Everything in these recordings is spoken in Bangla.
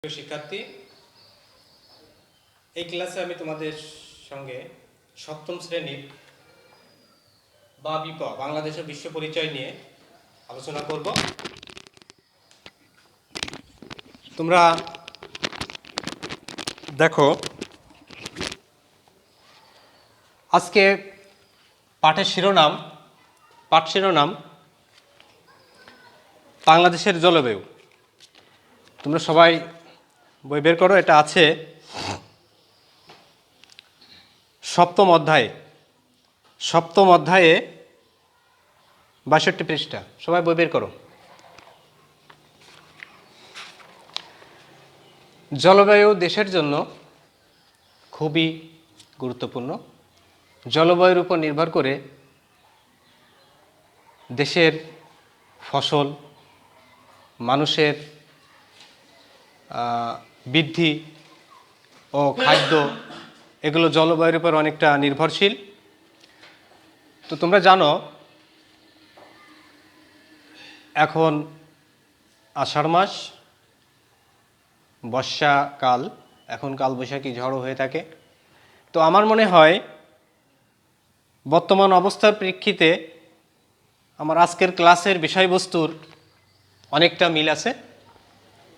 প্রিয় শিক্ষার্থী, এই ক্লাসে আমি তোমাদের সঙ্গে সপ্তম শ্রেণীর বা বিপ বাংলাদেশের বিশ্ব পরিচয় নিয়ে আলোচনা করব। তোমরা দেখো, আজকে পাঠ শিরোনাম বাংলাদেশের জলবায়ু। তোমরা সবাই বই বের করো, এটা আছে সপ্তম অধ্যায়ে ৬২ পৃষ্ঠা। সবাই বই বের করো। জলবায়ু দেশের জন্য খুবই গুরুত্বপূর্ণ। জলবায়ুর উপর নির্ভর করে দেশের ফসল, মানুষের বৃদ্ধি ও খাদ্য, এগুলো জলবায়ুর উপর অনেকটা নির্ভরশীল। তো তোমরা জানো, এখন আষাঢ় মাস, বর্ষাকাল, এখন কালবৈশাখী ঝড়ও হয়ে থাকে। তো আমার মনে হয় বর্তমান অবস্থার প্রেক্ষিতে আমার আজকের ক্লাসের বিষয়বস্তুর অনেকটা মিল আছে।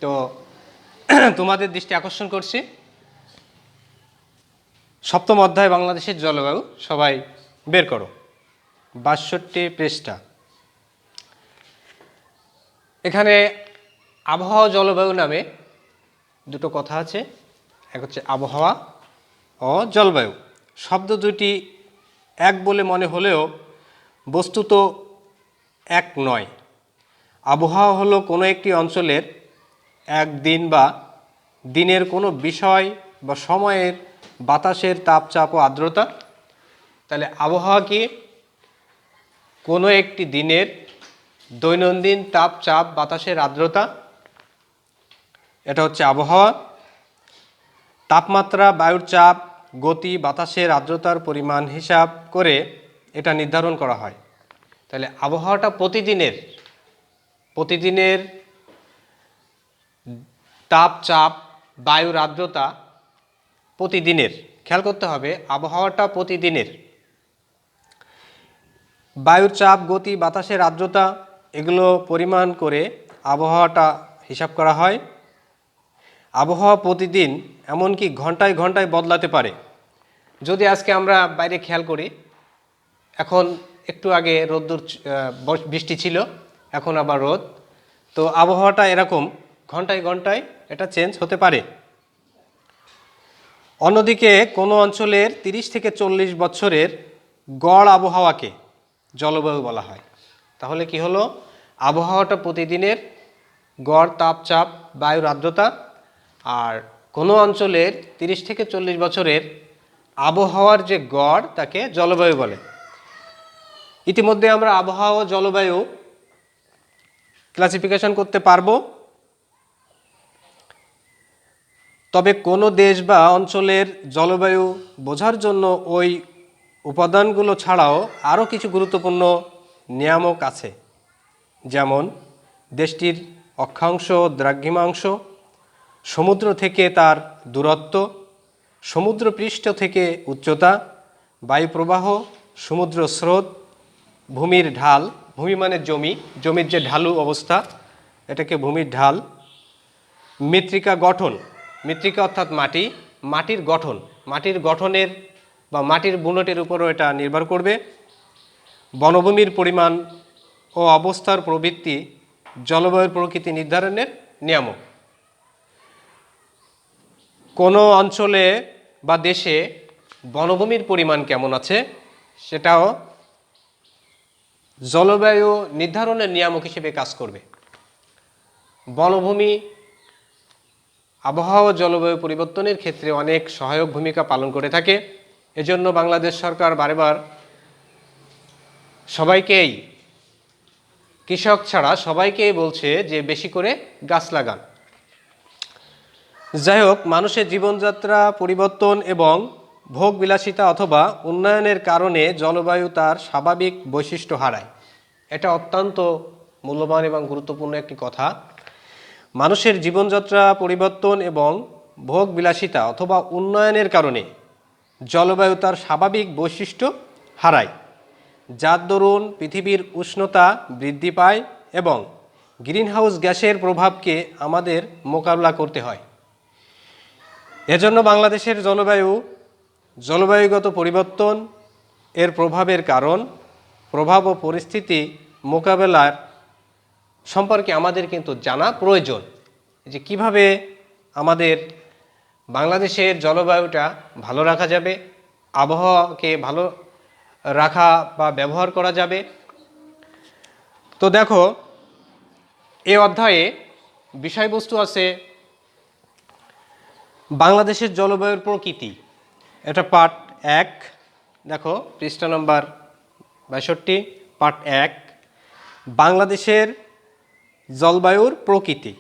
তো তোমাদের দৃষ্টি আকর্ষণ করছি সপ্তম অধ্যায় বাংলাদেশের জলবায়ু। সবাই বের করো ৬২ পৃষ্ঠা। এখানে আবহাওয়া জলবায়ু নামে দুটো কথা আছে। এক হচ্ছে আবহাওয়া ও জলবায়ু। শব্দ দুটি এক বলে মনে হলেও বস্তুত এক নয়। আবহাওয়া হলো কোনো একটি অঞ্চলের একদিন বা দিনের কোনো বিষয় বা সময়ের বাতাসের তাপচাপ ও আর্দ্রতা। তাহলে আবহাওয়া কি? কোনো একটি দিনের দৈনন্দিন তাপচাপ, বাতাসের আর্দ্রতা, এটা হচ্ছে আবহাওয়া। তাপমাত্রা, বায়ুর চাপ, গতি, বাতাসের আর্দ্রতার পরিমাণ হিসাব করে এটা নির্ধারণ করা হয়। তাহলে আবহাওয়াটা প্রতিদিনের তাপচাপ, বায়ুর আর্দ্রতা প্রতিদিনের। খেয়াল করতে হবে, আবহাওয়াটা প্রতিদিনের। বায়ুর চাপ, গতি, বাতাসের আর্দ্রতা, এগুলো পরিমাণ করে আবহাওয়াটা হিসাব করা হয়। আবহাওয়া প্রতিদিন, এমনকি ঘন্টায় ঘন্টায় বদলাতে পারে। যদি আজকে আমরা বাইরে খেয়াল করি, এখন একটু আগে বৃষ্টি ছিল, এখন আবার রোদ। তো আবহাওয়াটা এরকম ঘন্টায় ঘন্টায় এটা চেঞ্জ হতে পারে। অন্যদিকে কোনো অঞ্চলের ৩০ থেকে ৪০ বছরের গড় আবহাওয়াকে জলবায়ু বলা হয়। তাহলে কি হলো? আবহাওয়াটা প্রতিদিনের, গড় তাপচাপ, বায়ুর আর্দ্রতা। আর কোনো অঞ্চলের ৩০ থেকে ৪০ বছরের আবহাওয়ার যে গড়, তাকে জলবায়ু বলে। ইতিমধ্যে আমরা আবহাওয়া ও জলবায়ু ক্লাসিফিকেশন করতে পারবো। তবে কোনো দেশ বা অঞ্চলের জলবায়ু বোঝার জন্য ওই উপাদানগুলো ছাড়াও আরও কিছু গুরুত্বপূর্ণ নিয়ামক আছে। যেমন দেশটির অক্ষাংশ, দ্রাঘিমাংশ, সমুদ্র থেকে তার দূরত্ব, সমুদ্রপৃষ্ঠ থেকে উচ্চতা, বায়ুপ্রবাহ, সমুদ্র স্রোত, ভূমির ঢাল, ভূমি মানে জমির যে ঢালু অবস্থা, এটাকে ভূমির ঢাল, মৃত্তিকা গঠন, মৃত্তিকা অর্থাৎ মাটির গঠনের বা মাটির বুনটের উপরও এটা নির্ভর করবে। বনভূমির পরিমাণ ও অবস্থার প্রবৃত্তি জলবায়ুর প্রকৃতি নির্ধারণের নিয়ামক। কোনো অঞ্চলে বা দেশে বনভূমির পরিমাণ কেমন আছে, সেটাও জলবায়ু নির্ধারণের নিয়ামক হিসেবে কাজ করবে। বনভূমি আবহাওয়া ও জলবায়ু পরিবর্তনের ক্ষেত্রে অনেক সহায়ক ভূমিকা পালন করে থাকে। এজন্য বাংলাদেশ সরকার বারবার সবাইকেই, কৃষক ছাড়া সবাইকেই বলছে যে বেশি করে গাছ লাগান। যাই হোক, মানুষের জীবনযাত্রা পরিবর্তন এবং ভোগ বিলাসিতা অথবা উন্নয়নের কারণে জলবায়ু তার স্বাভাবিক বৈশিষ্ট্য হারায়। এটা অত্যন্ত মূল্যবান এবং গুরুত্বপূর্ণ একটি কথা। মানুষের জীবনযাত্রা পরিবর্তন এবং ভোগ বিলাসিতা অথবা উন্নয়নের কারণে জলবায়ু তার স্বাভাবিক বৈশিষ্ট্য হারায়, যার দরুন পৃথিবীর উষ্ণতা বৃদ্ধি পায় এবং গ্রিনহাউস গ্যাসের প্রভাবকে আমাদের মোকাবিলা করতে হয়। এজন্য বাংলাদেশের জলবায়ুগত পরিবর্তন এর প্রভাবের কারণ, প্রভাব ও পরিস্থিতি মোকাবেলার সম্পর্কে আমাদের কিন্তু জানা প্রয়োজন, যে কিভাবে আমাদের বাংলাদেশের জলবায়ুটা ভালো রাখা যাবে, আবহাওয়াকে ভালো রাখা বা ব্যবহার করা যাবে। তো দেখো, এই অধ্যায়ে বিষয়বস্তু আছে বাংলাদেশের জলবায়ুর প্রকৃতি। এটা পার্ট 1, দেখো পৃষ্ঠা নম্বর 62, পার্ট 1, বাংলাদেশের জলবায়ুর প্রকৃতি।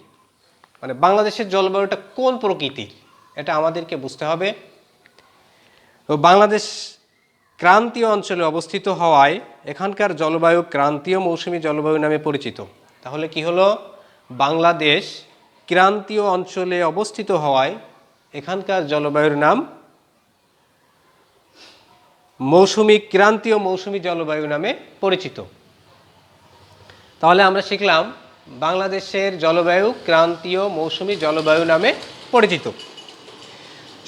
মানে বাংলাদেশের জলবায়ুটা কোন প্রকৃতির, এটা আমাদেরকে বুঝতে হবে। তো বাংলাদেশ ক্রান্তীয় অঞ্চলে অবস্থিত হওয়ায় এখানকার জলবায়ু ক্রান্তীয় মৌসুমী জলবায়ু নামে পরিচিত। তাহলে কি হলো, বাংলাদেশ ক্রান্তীয় অঞ্চলে অবস্থিত হওয়ায় এখানকার জলবায়ুর নাম ক্রান্তীয় মৌসুমী জলবায়ু নামে পরিচিত। তাহলে আমরা শিখলাম বাংলাদেশের জলবায়ু ক্রান্তীয় মৌসুমী জলবায়ু নামে পরিচিত।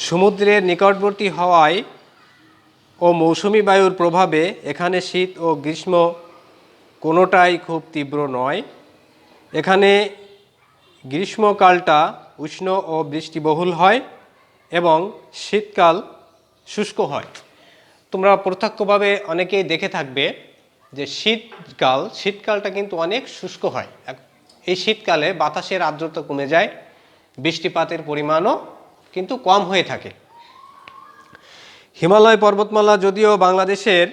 সমুদ্রের নিকটবর্তী হওয়ায় ও মৌসুমী বায়ুর প্রভাবে এখানে শীত ও গ্রীষ্ম কোনোটাই খুব তীব্র নয়। এখানে গ্রীষ্মকালটা উষ্ণ ও বৃষ্টিবহুল হয় এবং শীতকাল শুষ্ক হয়। তোমরা প্রত্যক্ষভাবে অনেকেই দেখে থাকবে যে শীতকালটা কিন্তু অনেক শুষ্ক হয়। এই শীতকালে বাতাসের আর্দ্রতা কমে যায়, বৃষ্টিপাতের পরিমাণও কিন্তু কম হয়ে থাকে। হিমালয় পর্বতমালা যদিও বাংলাদেশের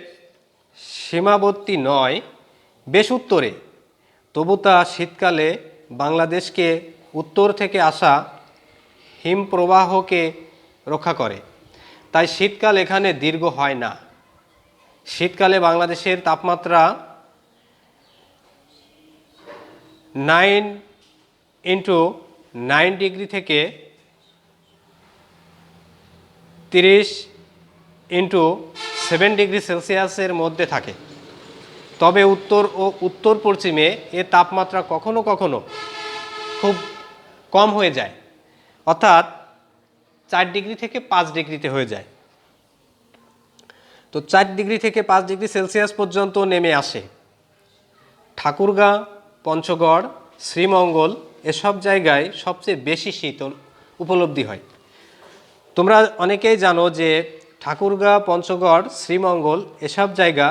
সীমাবর্তী নয়, বেশ উত্তরে, তবু তা শীতকালে বাংলাদেশকে উত্তর থেকে আসা হিমপ্রবাহকে রক্ষা করে, তাই শীতকাল এখানে দীর্ঘ হয় না। শীতকালে বাংলাদেশের তাপমাত্রা 9 ডিগ্রি থেকে 30 ডিগ্রি সেলসিয়াসের মধ্যে থাকে। তবে উত্তর ও উত্তর পশ্চিমে এর তাপমাত্রা কখনো কখনো খুব কম হয়ে যায়, অর্থাৎ 4 ডিগ্রি থেকে 5 ডিগ্রিতে হয়ে যায়। তো 4 ডিগ্রি থেকে 5 ডিগ্রি সেলসিয়াস পর্যন্ত নেমে আসে। ঠাকুরগাঁ, পঞ্চগড়, শ্রীমঙ্গল এসব জায়গায় সবচেয়ে বেশি শীত উপলব্ধি হয়। তোমরা অনেকেই জানো যে ঠাকুরগাঁ, পঞ্চগড়, শ্রীমঙ্গল এসব জায়গা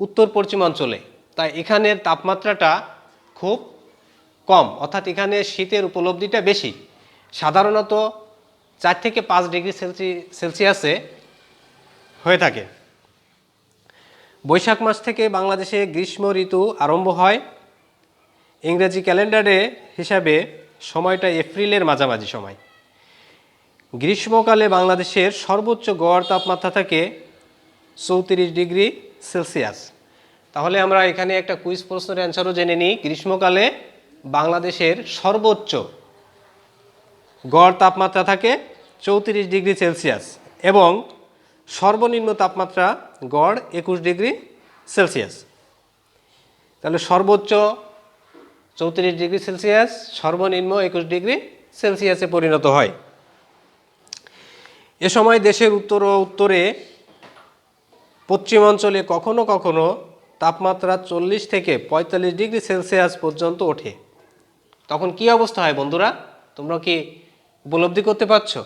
উত্তর পশ্চিম অঞ্চলে, তাই এখানের তাপমাত্রাটা খুব কম, অর্থাৎ এখানে শীতের উপলব্ধিটা বেশি। সাধারণত 4 থেকে 5 ডিগ্রি সেলসিয়াসে হয়ে থাকে। বৈশাখ মাস থেকে বাংলাদেশে গ্রীষ্ম ঋতু আরম্ভ হয়। ইংরেজি ক্যালেন্ডারে হিসাবে সময়টা এপ্রিলের মাঝামাঝি সময়। গ্রীষ্মকালে বাংলাদেশের সর্বোচ্চ গড় তাপমাত্রা থাকে 34 ডিগ্রি সেলসিয়াস। তাহলে আমরা এখানে একটা কুইজ প্রশ্নের অ্যান্সারও জেনে নিই। গ্রীষ্মকালে বাংলাদেশের সর্বোচ্চ গড় তাপমাত্রা থাকে 34 ডিগ্রি সেলসিয়াস এবং সর্বনিম্ন তাপমাত্রা গড় 21 ডিগ্রি সেলসিয়াস। তাহলে সর্বোচ্চ 34 ডিগ্রি সেলসিয়াস, সর্বনিম্ন 21 ডিগ্রি সেলসিয়াসে পরিণত হয়। এ সময় দেশের উত্তর ও উত্তরে পশ্চিম অঞ্চলে কখনো কখনো তাপমাত্রা 40 থেকে 45 ডিগ্রি সেলসিয়াস পর্যন্ত ওঠে। তখন কি অবস্থা হয় বন্ধুরা, তোমরা কি উপলব্ধি করতে পারছো?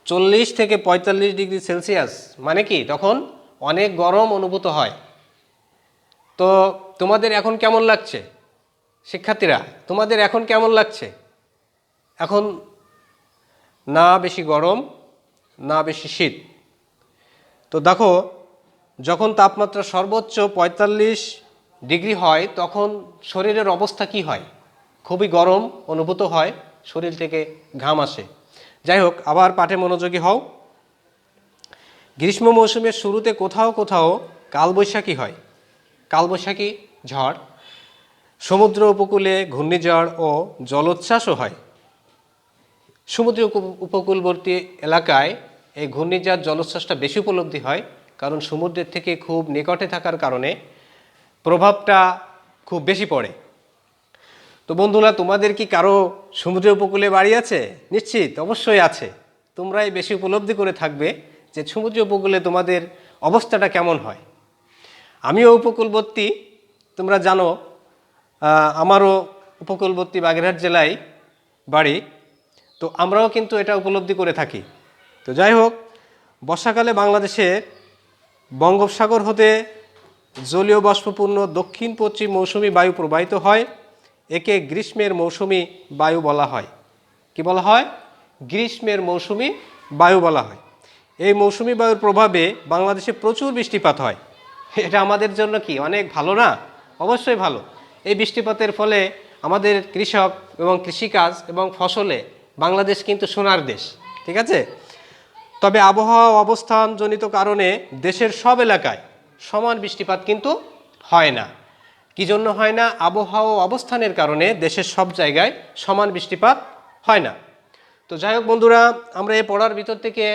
40 থেকে 45 ডিগ্রি সেলসিয়াস মানে কি, তখন অনেক গরম অনুভূত হয়। তো তোমাদের এখন কেমন লাগছে শিক্ষার্থীরা? তোমাদের এখন কেমন লাগছে? এখন না বেশি গরম, না বেশি শীত। তো দেখো, যখন তাপমাত্রা সর্বোচ্চ 45 ডিগ্রি হয় তখন শরীরের অবস্থা কি হয়? খুবই গরম অনুভূত হয়, শরীর থেকে ঘাম আসে। যাই হোক, আবার পাঠে মনোযোগী হও। গ্রীষ্ম মৌসুমের শুরুতে কোথাও কোথাও কালবৈশাখী হয়, কালবৈশাখী ঝড়। সমুদ্র উপকূলে ঘূর্ণিঝড় ও জলোচ্ছ্বাসও হয়। সমুদ্র উপকূলবর্তী এলাকায় এই ঘূর্ণিঝড় জলোচ্ছ্বাসটা বেশি উপলব্ধি হয়, কারণ সমুদ্রের থেকে খুব নিকটে থাকার কারণে প্রভাবটা খুব বেশি পড়ে। তো বন্ধুরা, তোমাদের কি কারো সমুদ্র উপকূলে বাড়ি আছে? নিশ্চিত অবশ্যই আছে। তোমরাই বেশি উপলব্ধি করে থাকবে যে সমুদ্র উপকূলে তোমাদের অবস্থাটা কেমন হয়। আমিও উপকূলবর্তী, তোমরা জানো। আমারও উপকূলবর্তী বাগেরহাট জেলায় বাড়ি। তো আমরাও কিন্তু এটা উপলব্ধি করে থাকি। তো যাই হোক, বর্ষাকালে বাংলাদেশের বঙ্গোপসাগর হতে জলীয় বাষ্পপূর্ণ দক্ষিণ পশ্চিম মৌসুমি বায়ু প্রবাহিত হয়। একে গ্রীষ্মের মৌসুমি বায়ু বলা হয়। কি বলা হয়? গ্রীষ্মের মৌসুমি বায়ু বলা হয়। এই মৌসুমি বায়ুর প্রভাবে বাংলাদেশে প্রচুর বৃষ্টিপাত হয়। এটা আমাদের জন্য কি অনেক ভালো না? অবশ্যই ভালো। এই বৃষ্টিপাতের ফলে আমাদের কৃষক এবং কৃষিকাজ এবং ফসলে বাংলাদেশ কিন্তু সোনার দেশ। ঠিক আছে? তবে আবহাওয়া অবস্থানজনিত কারণে দেশের সব এলাকায় সমান বৃষ্টিপাত কিন্তু হয় না। কি জন্য হয় না? আবহাওয়া অবস্থানের কারণে দেশের সব জায়গায় সমান বৃষ্টিপাত হয় না। তো যাই হোক বন্ধুরা, আমরা এই পড়ার ভিতর থেকে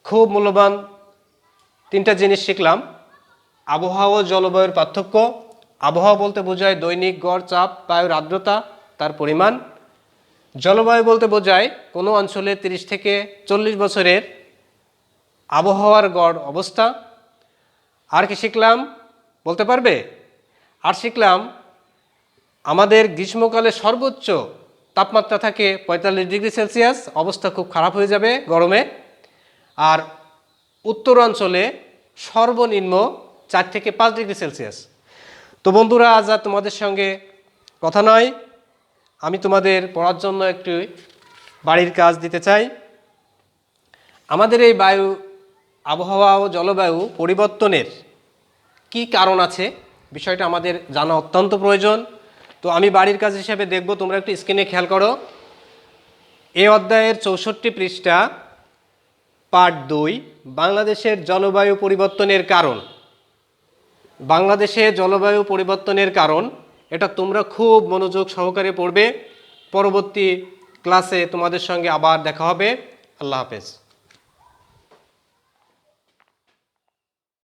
খুব মূল্যবান 3টা জিনিস শিখলাম। আবহাওয়া ও জলবায়ুর পার্থক্য। আবহাওয়া বলতে বোঝায় দৈনিক গড় চাপ, বায়ুর আর্দ্রতা, তার পরিমাণ। জলবায়ু বলতে বোঝায় কোনো অঞ্চলে 30 থেকে 40 বছরের আবহাওয়ার গড় অবস্থা। আর কি শিখলাম বলতে পারবে? আর শিখলাম আমাদের গ্রীষ্মকালে সর্বোচ্চ তাপমাত্রা থাকে 45 ডিগ্রি সেলসিয়াস, অবস্থা খুব খারাপ হয়ে যাবে গরমে। আর উত্তরাঞ্চলে সর্বনিম্ন 4 থেকে 5 ডিগ্রি সেলসিয়াস। তো বন্ধুরা, আজ আর তোমাদের সঙ্গে কথা নয়, আমি তোমাদের পড়ার জন্য একটু বাড়ির কাজ দিতে চাই। আমাদের এই আবহাওয়া ও জলবায়ু পরিবর্তনের কি কারণ আছে, বিষয়টা আমাদের জানা অত্যন্ত প্রয়োজন। তো আমি বাড়ির কাজ হিসেবে দেখব, তোমরা একটু স্ক্রিনে খেয়াল করো। এই অধ্যায়ের 64 পৃষ্ঠা, পার্ট 2, বাংলাদেশের জলবায়ু পরিবর্তনের কারণ। বাংলাদেশে জলবায়ু পরিবর্তনের কারণ, এটা তোমরা খুব মনোযোগ সহকারে পড়বে। পরবর্তী ক্লাসে তোমাদের সঙ্গে আবার দেখা হবে। আল্লাহ হাফেজ।